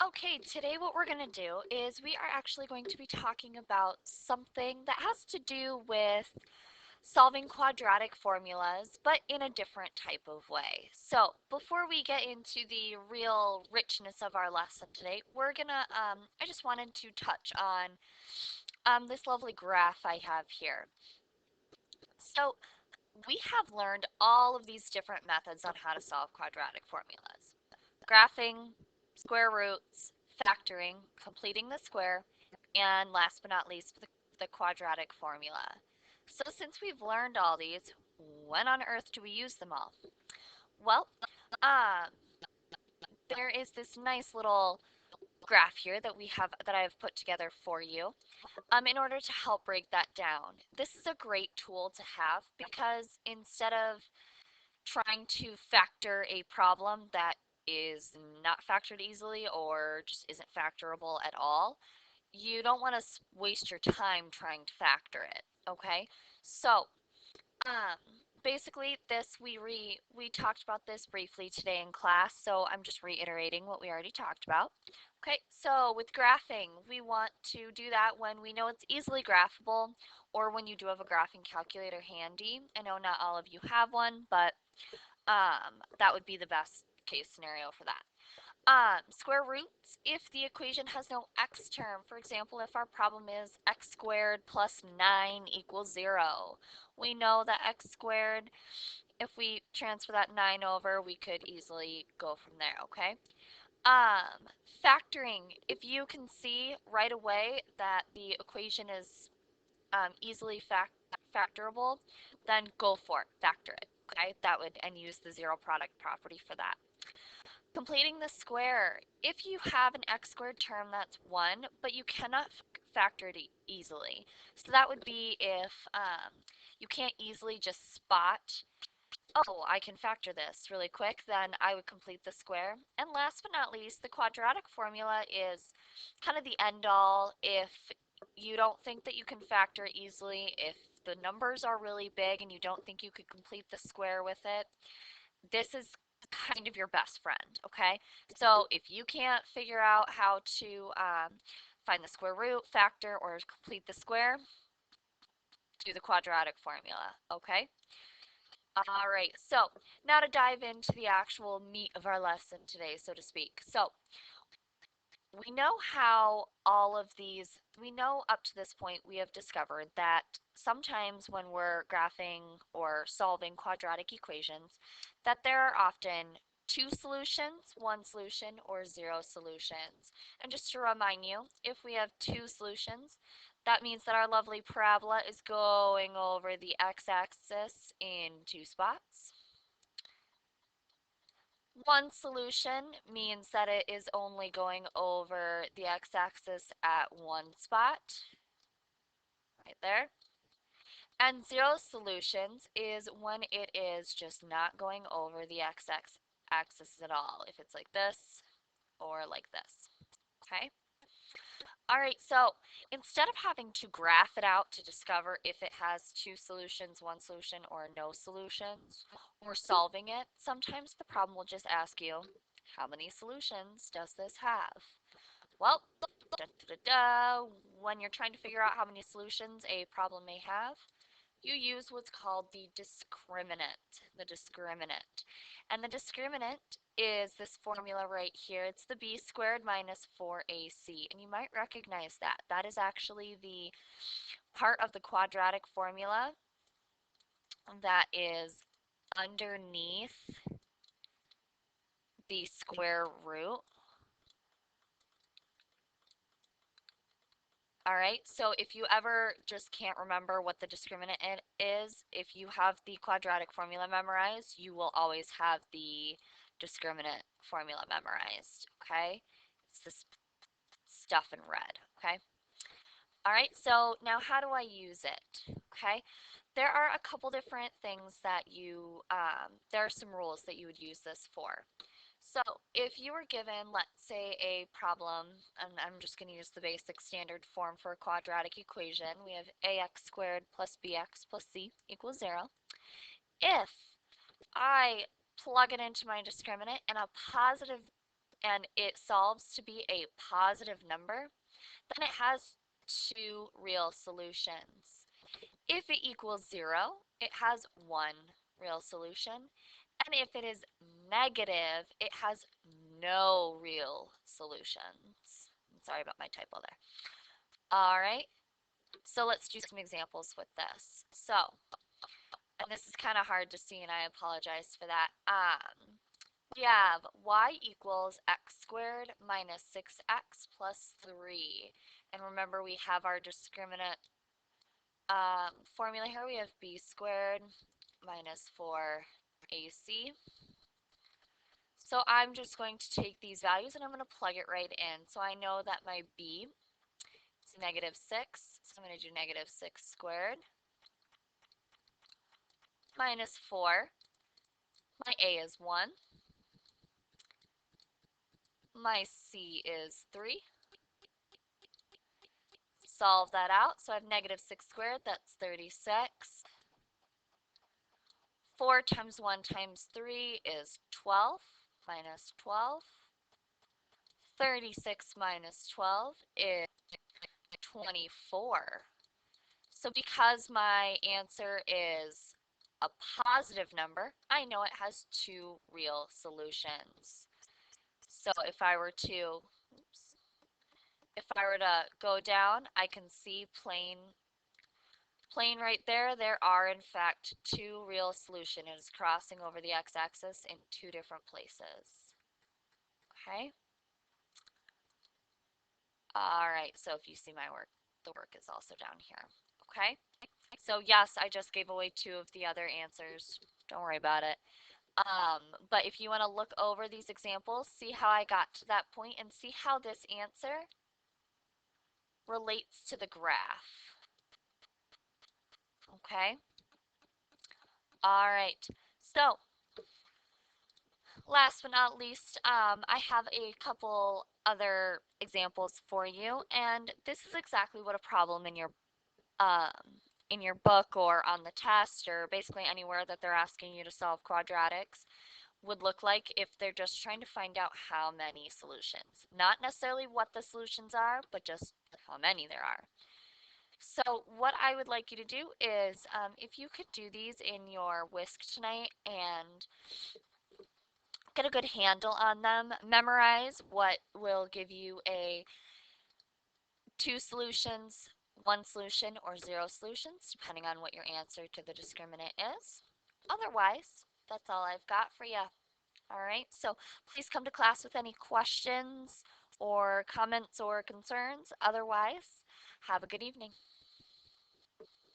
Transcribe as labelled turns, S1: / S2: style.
S1: Okay, today what we're going to do is we are actually going to be talking about something that has to do with solving quadratic formulas, but in a different type of way. So before we get into the real richness of our lesson today, I just wanted to touch on this lovely graph I have here. So we have learned all of these different methods on how to solve quadratic formulas. Graphing, square roots, factoring, completing the square, and last but not least, the quadratic formula. So since we've learned all these, when on earth do we use them all? Well, um, there is this nice little graph here that I have put together for you in order to help break that down. This is a great tool to have because instead of trying to factor a problem that is not factored easily or just isn't factorable at all, you don't want to waste your time trying to factor it, okay? So, um, basically we talked about this briefly today in class, so I'm just reiterating what we already talked about. Okay, so with graphing, we want to do that when we know it's easily graphable or when you do have a graphing calculator handy. I know not all of you have one, but that would be the best case scenario for that. Square roots, if the equation has no x term, for example, if our problem is x squared plus 9 equals 0, we know that x squared, if we transfer that 9 over, we could easily go from there, okay? Um, Factoring, if you can see right away that the equation is easily factorable, then go for it, factor it, okay? That would, and use the zero product property for that. Completing the square. If you have an x squared term that's 1, but you cannot factor it easily. So that would be if you can't easily just spot, oh, I can factor this really quick, then I would complete the square. And last but not least, the quadratic formula is kind of the end all if you don't think that you can factor it easily, if the numbers are really big and you don't think you could complete the square with it. This is kind of your best friend, okay? So if you can't figure out how to find the square root, factor, or complete the square, do the quadratic formula, okay? All right, so now to dive into the actual meat of our lesson today, so to speak. So we know how all of these, we know up to this point we have discovered that sometimes when we're graphing or solving quadratic equations, that there are often two solutions, one solution, or zero solutions. And just to remind you, if we have two solutions, that means that our lovely parabola is going over the x-axis in two spots. One solution means that it is only going over the x-axis at one spot, right there. And zero solutions is when it is just not going over the x-axis at all, if it's like this or like this, okay? All right, so instead of having to graph it out to discover if it has two solutions, one solution, or no solutions, or solving it, sometimes the problem will just ask you, how many solutions does this have? Well, da, da, da, da, when you're trying to figure out how many solutions a problem may have, you use what's called the discriminant. The discriminant. And the discriminant is this formula right here. It's the b squared minus 4ac. And you might recognize that. That is actually the part of the quadratic formula that is underneath the square root. All right, so if you ever just can't remember what the discriminant is, if you have the quadratic formula memorized, you will always have the discriminant formula memorized, okay? It's this stuff in red, okay? All right, so now how do I use it, okay? There are a couple different things that there are some rules that you would use this for. So if you were given, let's say, a problem, and I'm just going to use the basic standard form for a quadratic equation. We have ax squared plus bx plus c equals 0. If I plug it into my discriminant and a positive and it solves to be a positive number, then it has two real solutions. If it equals 0, it has one real solution. And if it is negative, it has no real solutions. Sorry about my typo there. All right, so let's do some examples with this. So, and this is kind of hard to see, and I apologize for that. We have y equals x squared minus 6x plus 3. And remember, we have our discriminant formula here. We have b squared minus 4ac. So I'm just going to take these values and I'm going to plug it right in. So I know that my b is negative 6. So I'm going to do negative 6 squared minus 4. My a is 1. My c is 3. Solve that out. So I have negative 6 squared. That's 36. 4 times 1 times 3 is 12 minus 12. 36 minus 12 is 24. So because my answer is a positive number, I know it has two real solutions. So if I were to, go down, I can see plain right there, there are in fact two real solutions. It is crossing over the x-axis in two different places. Okay? All right, so if you see my work, the work is also down here. Okay? So yes, I just gave away two of the other answers. Don't worry about it. But if you want to look over these examples, see how I got to that point, and see how this answer relates to the graph. Okay? All right. So, last but not least, I have a couple other examples for you, and this is exactly what a problem um, in your book or on the test or basically anywhere that they're asking you to solve quadratics would look like if they're just trying to find out how many solutions. Not necessarily what the solutions are, but just how many there are. So what I would like you to do is, if you could do these in your whisk tonight and get a good handle on them, memorize what will give you a two solutions, one solution, or zero solutions, depending on what your answer to the discriminant is. Otherwise, that's all I've got for you. All right, so please come to class with any questions or comments or concerns. Otherwise, have a good evening.